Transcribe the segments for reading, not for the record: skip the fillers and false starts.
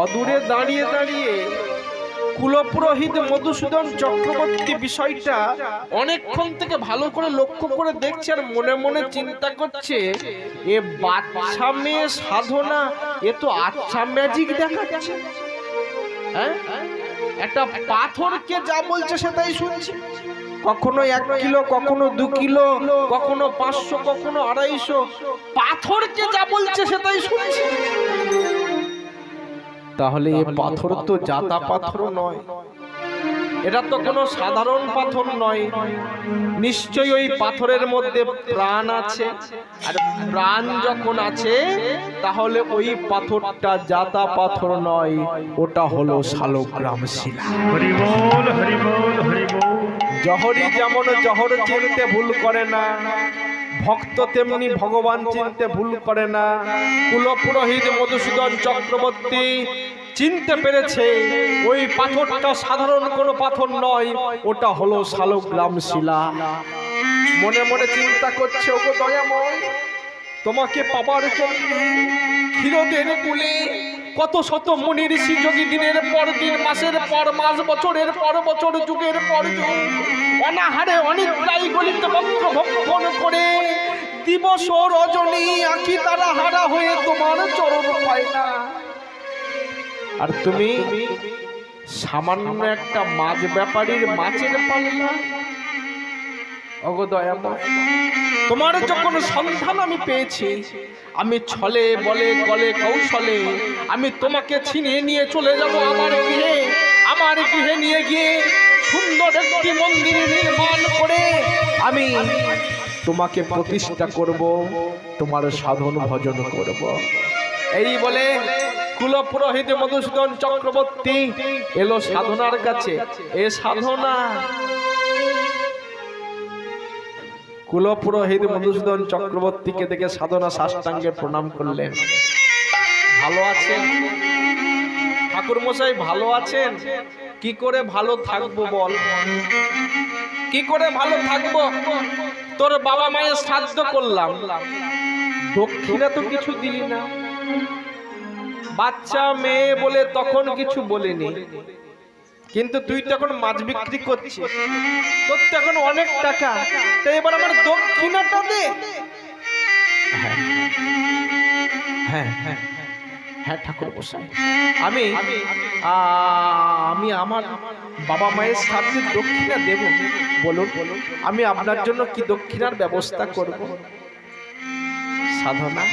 অদূরে দাঁড়িয়ে দাঁড়িয়ে কুলপুরোহিত মধুসূদন চক্রবর্তী বিষয়টা অনেকক্ষণ থেকে ভালো করে লক্ষ্য করে দেখছে আর মনে মনে চিন্তা করছে, এ বাচ্চা মেয়ে সাধনা এ তো আচ্ছা ম্যাজিক দেখাচ্ছে। হ্যাঁ, একটা পাথরকে যা বলছে সেটাই শুনছি, কখনো 1 কিলো, কখনো 2 কিলো, কখনো 500, কখনো 250। পাথরকে যা বলছে সেটাই শুনছি। তাহলে এই পাথর তো জাতা পাথর নয়, এটা তো কোনো সাধারণ পাথর নয়। নিশ্চয়ই ওই পাথরের মধ্যে প্রাণ আছে, আর প্রাণ যখন আছে তাহলে ওই পাথরটা জাতা পাথর নয়, ওটা হলো শালগ্রাম শিলা। হরি বল, হরি বল, হরি বল। জহরি যেমন জহর চিনতে ভুল করে না, ভক্ত তেমনি ভগবান চিনতে ভুল করে না। কুলপুরোহিত মধুসূদন চক্রবর্তী চিনতে পেরেছে ওই পাথরটা সাধারণ কোনো পাথর নয়, ওটা হলো শালগ্রাম শিলা। মনে মনে চিন্তা করছে, ওগো দয়াময়, তোমাকে পাবার জন্য ক্ষীরদের কুলে কত শত মুনি ঋষি যোগী দিনের পর দিন, মাসের পর মাস, বছরের পর বছর, যুগের পর যুগ অনাহারে অনিদ্রায় গলিত বক্র ভক্ষণ করে দিবস রজনী আঁখি তারা হারা হয়ে তোমার চরণ পায় না। আর তুমি সামান্য একটা মাছ ব্যাপারীর মাছের পাল্লা। ওগো দয়াময়, তোমার যখন সন্ধান আমি পেয়েছি, আমি ছলে বলে কলে কৌশলে আমি তোমাকে ছিনিয়ে নিয়ে চলে যাব আমার গৃহে। আমার গৃহে নিয়ে গিয়ে সুন্দর একটি মন্দির নির্মাণ করে আমি তোমাকে প্রতিষ্ঠা করব, তোমার সাধন ভজন করব। এই বলে কুলপুরোহিত মধুসূদন চক্রবর্তী এলো সাধনার কাছে। এ সাধনা, কুলপুরোহিত মধুসূদন চক্রবর্তীকে দেখে সাধনা সাষ্টাঙ্গে প্রণাম করলেন। ভালো আছেন ঠাকুর মশাই? ভালো আছেন? কি করে ভালো থাকবো বল, কি করে ভালো থাকবো? তোর বাবা মায়ের শ্রাদ্ধ করলাম, দক্ষিণা তো কিছু দিলি না। বাচ্চা মেয়ে বলে তখন কিছু বলিনি, কিন্তু তুই তো এখন মাছ বিক্রি করছিস, তোর তো এখন অনেক টাকা, তাই এবার আমার দক্ষিণাটা দে। হ্যাঁ হ্যাঁ হ্যাঁ ঠাকুর মশাই, আমি আমার বাবা মায়ের শ্রাদ্ধের দক্ষিণা দেব। বলুন আমি আপনার জন্য কি দক্ষিণার ব্যবস্থা করব? সাধনা,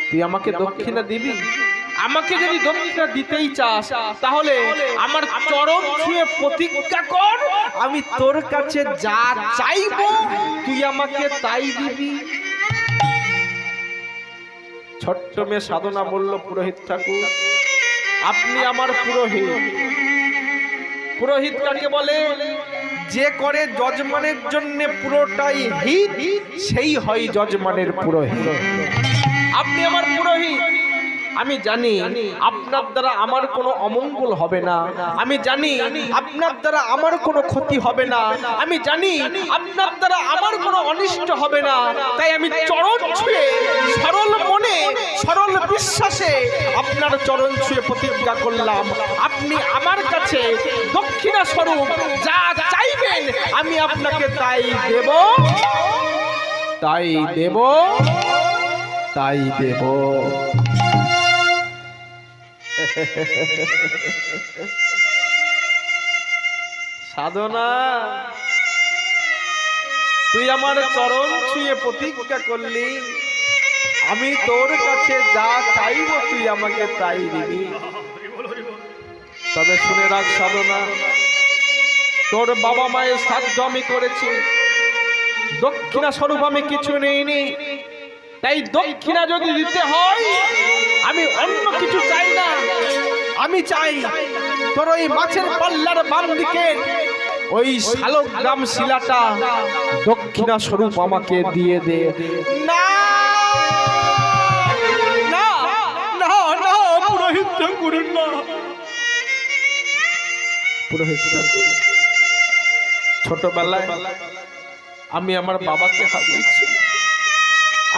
তুই আমাকে দক্ষিণা দিবি? আমাকে যদি দক্ষিণা দিতেই চাস তাহলে আমার চরণ ছুঁয়ে প্রতিজ্ঞা কর, আমি তোর কাছে যা চাইবো তুই আমাকে তাই দিবি। ছোট্ট মেয়ে সাধনা বলল, পুরোহিত ঠাকুর, আপনি আমার পুরোহিত। পুরোহিত কাকে বলে? যে করে যজমানের জন্য পুরোটাই হিত, সেই হয় যজমানের পুরোহিত। আপনি আমার পুরোহিত, আমি জানি আপনার দ্বারা আমার কোনো অমঙ্গল হবে না, আমি জানি আপনার দ্বারা আমার কোনো ক্ষতি হবে না, আমি জানি আপনার দ্বারা আমার কোনো অনিষ্ট হবে না। তাই আমি চরণ ছুঁয়ে সরল মনে সরল বিশ্বাসে আপনার চরণ ছুঁয়ে প্রতিজ্ঞা করলাম, আপনি আমার কাছে দক্ষিণা স্বরূপ যা চাইবেন আমি আপনাকে তাই দেব, তাই দেব, তাই দেব। সাধনা, তুই আমার চরণ ছুঁয়ে প্রতিজ্ঞা করলি, আমি তোর কাছে যা চাইব তুই আমাকে তাই দিবি। তবে শুনে রাখ সাধনা, তোর বাবা মায়ের শ্রাদ্ধ আমি করেছি, দক্ষিণা স্বরূপ আমি কিছু নেইনি। তাই দক্ষিণা যদি দিতে হয় আমি অন্য কিছু চাই না, আমি চাই তোর ওই মাছের পাল্লার বাম দিকে ওই শালগ্রাম শিলাটা দক্ষিণা স্বরূপ আমাকে দিয়ে দে। না না না না, পুরোহিত ঠাকুর না, পুরোহিত ঠাকুর, ছোটবেলায় আমি আমার বাবাকে হারিয়েছি,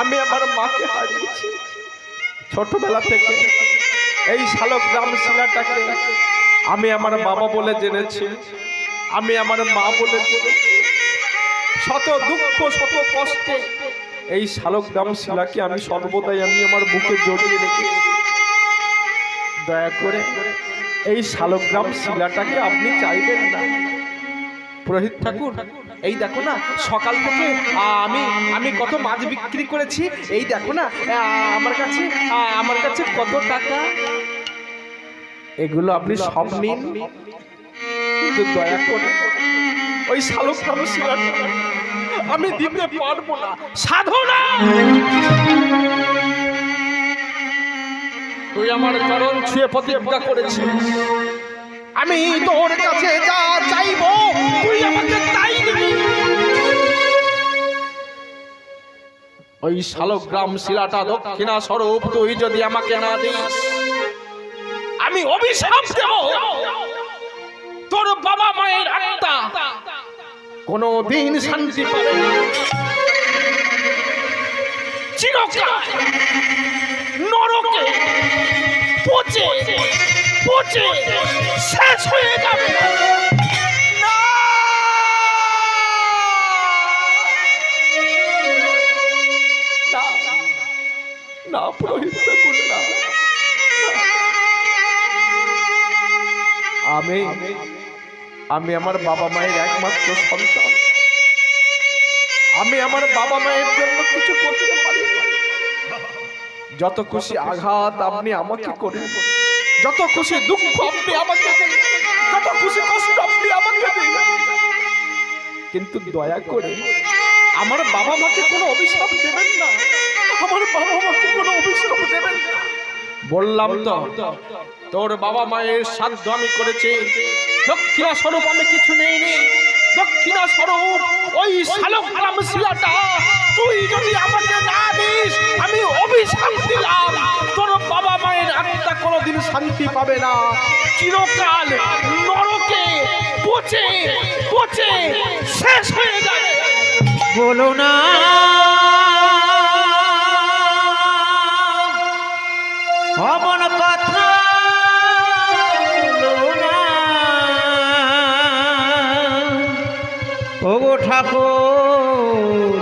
আমি আমার মাকে হারিয়েছি। ছোটবেলা থেকে এই শালগ্রাম শিলাটাকে আমি আমার বাবা বলে জেনেছি, আমি আমার মা বলে জেনেছি। শত দুঃখ শত কষ্টে এই শালগ্রাম শিলাকে আমি সর্বদাই আমি আমার বুকে জড়িয়ে রেখেছি। দয়া করে এই শালগ্রাম শিলাটাকে আপনি চাইবেন না। পুরোহিত ঠাকুর, এই দেখো না সকাল থেকে আমি কত মাছ বিক্রি করেছি, এই দেখো না আমার কাছে কত টাকা, এগুলো আপনি সব নিন, কিন্তু দয়া করে ওই শালগ্রাম শিলাটা আমি দিতে পারবো না। সাধনা, তুই আমার চরণ ছুঁয়ে প্রতিজ্ঞা করেছিস, আমি তোর কাছে যা চাইবো তুই আমাকে তাই দিবি। ওই শালগ্রাম শিলাটা দক্ষিণা স্বরূপ তুই যদি আমাকে না দিস, আমি অভিশাপ দেব, তোর বাবা মায়ের আত্মা কোনদিন শান্তি পাবে না, চিরকাল নরকে পচে পচে শেষ হয়ে যাবে। না পুরোহিত ঠাকুর, না, আমি আমার বাবা মায়ের একমাত্র সন্তান, আমি আমার বাবা মায়ের জন্য কিছু করতে পারি না। যত খুশি আঘাত আপনি আমাকে করেন, যত খুশি দুঃখ আপনি আমাকে দেন, যত খুশি কষ্ট আপনি আমাকে দেন, কিন্তু দয়া করে আমার বাবা মাকে কোনো অভিশাপ দেবেন না, আমার বাবা মাকে কোনো অভিশাপ দেবেন না। বললাম তো তোর বাবা মায়ের সাধ্য আমি করেছি, দক্ষিণা স্বরূপ আমি কিছু নেইনি, দক্ষিণা স্বরূপ ওই শালগ্রাম শিলাটা তুই যদি আমাকে না দিস, আমি অভিশাপ দিলাম, তোর বাবা মায়ের আত্মা কোনোদিন শান্তি পাবে না, চিরকাল নরকে পচে পচে শেষ হয়ে যাবে। বলো না অমন কথা, ওগো ঠাকুর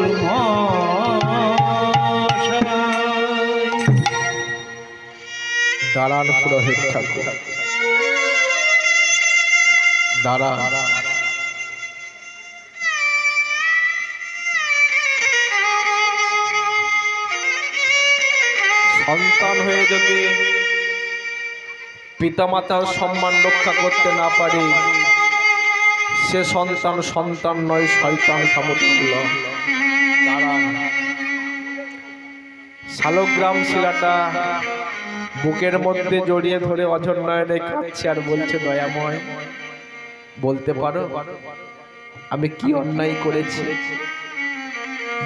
দাঁড়ান পুরোহিত ঠাকুর, দাঁড়ান। সন্তান হয়ে যদি পিতামাতার সম্মান রক্ষা করতে না পারি, সে সন্তান সন্তান নয়, শয়তান সমতুল্য। দাঁড়ান। শালগ্রাম শিলাটা বুকের মধ্যে জড়িয়ে ধরে অঝর নয়নে কাঁদছে আর বলছে, দয়াময় বলতে পারো আমি কি অন্যায় করেছি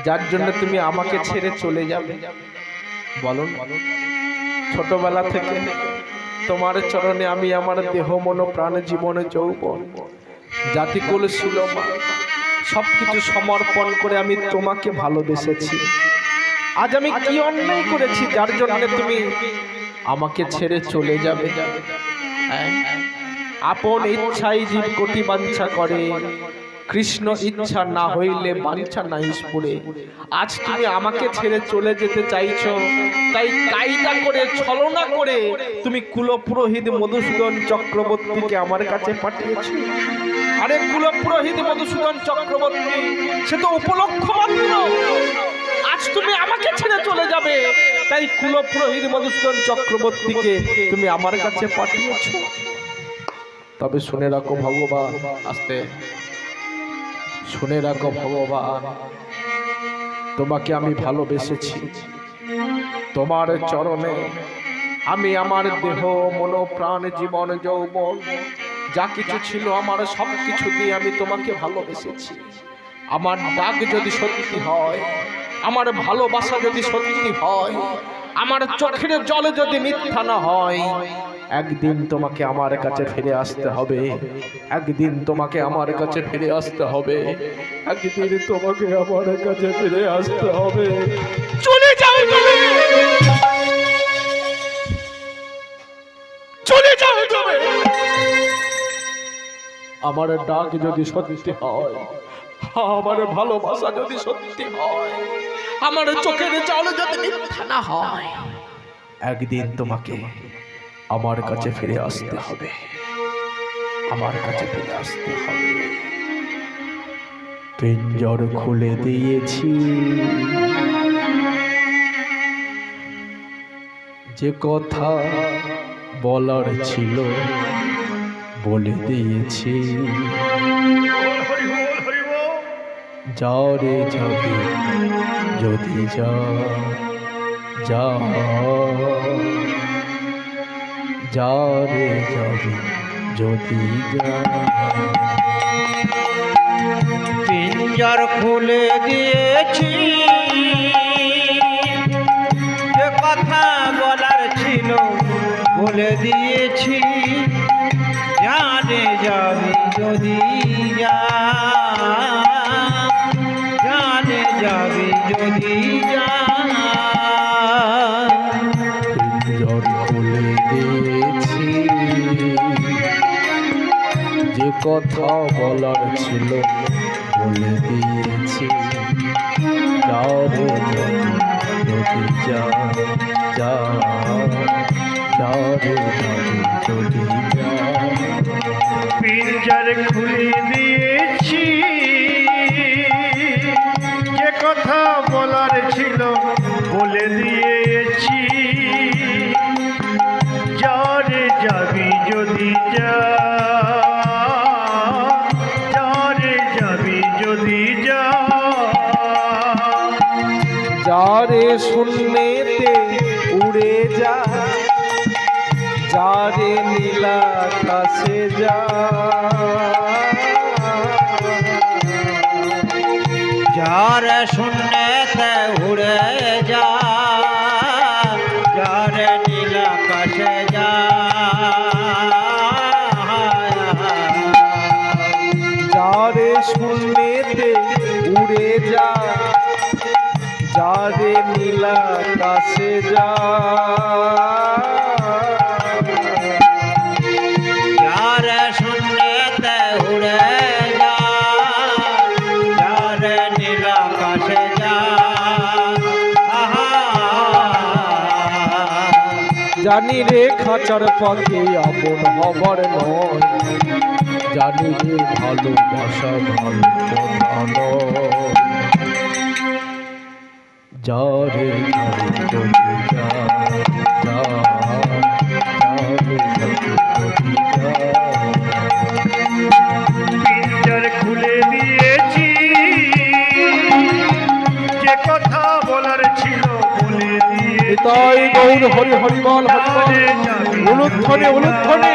যার জন্য তুমি আমাকে ছেড়ে চলে যাবে? বলুন। ছোটবেলা থেকে তোমার চরণে আমি আমার দেহ মন প্রাণ জীবনে যৌবন জাতিকুল ছিল সবকিছু সমর্পণ করে আমি তোমাকে ভালোবেসেছি। আজ আমি কি অন্যায় করেছি যার জন্য তুমি আমাকে ছেড়ে চলে যাবে? আপন ইচ্ছাই জীব কোটি বাঞ্ছা করে, কৃষ্ণ ইচ্ছা না হইলে বাঞ্ছা নাই স্ফুরে। আজ তুমি আমাকে ছেড়ে চলে যেতে চাইছো, তাই কায়দা করে ছলনা করে তুমি কুলপুরোহিত মধুসূদন চক্রবর্তীকে আমার কাছে পাঠিয়েছো। আরে কুলপুরোহিত মধুসূদন চক্রবর্তী সে তো উপলক্ষ মাত্র, আজ তুমি আমাকে ছেড়ে চলে যাবে, তাই কুলপুরোহিত মধুসূদন চক্রবর্তীকে তুমি আমার কাছে পাঠিয়েছো। তবে শুনে রাখো ভগবান, আস্তে শুনে রাখো ভগবান, তোমাকে আমি ভালোবেসেছি। তোমার চরণে আমি আমার দেহ মন প্রাণ জীবন যৌবন যা কিছু ছিল আমার সব কিছু দিয়ে আমি তোমাকে ভালোবেসেছি। আমার ডাক যদি সত্যি হয়, আমার ভালোবাসা যদি সত্যি হয়, আমার চোখের জলে যদি মিথ্যা না হয়, একদিন তোমাকে আমার কাছে ফিরে আসতে হবে, একদিন তোমাকে আমার কাছে ফিরে আসতে হবে, একদিন তোমাকে আমার কাছে ফিরে আসতে হবে। চলে যাও তুমি। চলে যাও তুমি। আমার ডাক যদি সত্যি হয়, আমার ভালোবাসা যদি সত্যি হয়, আমার চোখের জল যদি মিথ্যা না হয়, একদিন তোমাকে আমার কাছে ফিরে আসতে হবে, আমার কাছে ফিরে আসতে হবে। পিঞ্জর খুলে দিয়েছি, যে কথা বলার ছিল বলে দিয়েছি। যা রে যাবি যদি যা, যা যা রে যাবি যদি যা। পিঞ্জর খুলে দিয়েছি, যে কথা বলার ছিল বলে দিয়েছি। জানে যাবি যদি যা, জানে যাবি যদি যা। পিঞ্জর খুলে দিয়েছি, যে কথা বলার ছিল বলে দিয়েছি। যাও রে যদি যা, যা যা রে যদি যা। পিঞ্জর খুলে দিয়েছি, যে কথা বলার ছিল বলে দিয়েছি। যারে যাবি যদি যা, যারে যাবি যদি যা। যারে শূন্যেতে উড়ে যা, যারে নীলাকাশে যা। যার শূন্যতে উড়ে যা, যার নীল আকাশে যা। যারে শূন্যেতে উড়ে যা, যারে নীলাকাশে যা। যার শূন্যতে উড়ে যা, যার নীল আকাশে যা। জানি রে খাঁচার পথে আপন হবার নয়, জানি রে ভালোবাসা ভালো কথা নয়। যা রে যদি যা, যা রে যদি যা। পিঞ্জর খুলে দিয়েছি, যে কথা বলার ছিল বলে দিয়েছি। তাই গৌর হরি হরি বল হরি বল। উলুধ্বনি উলুধ্বনি।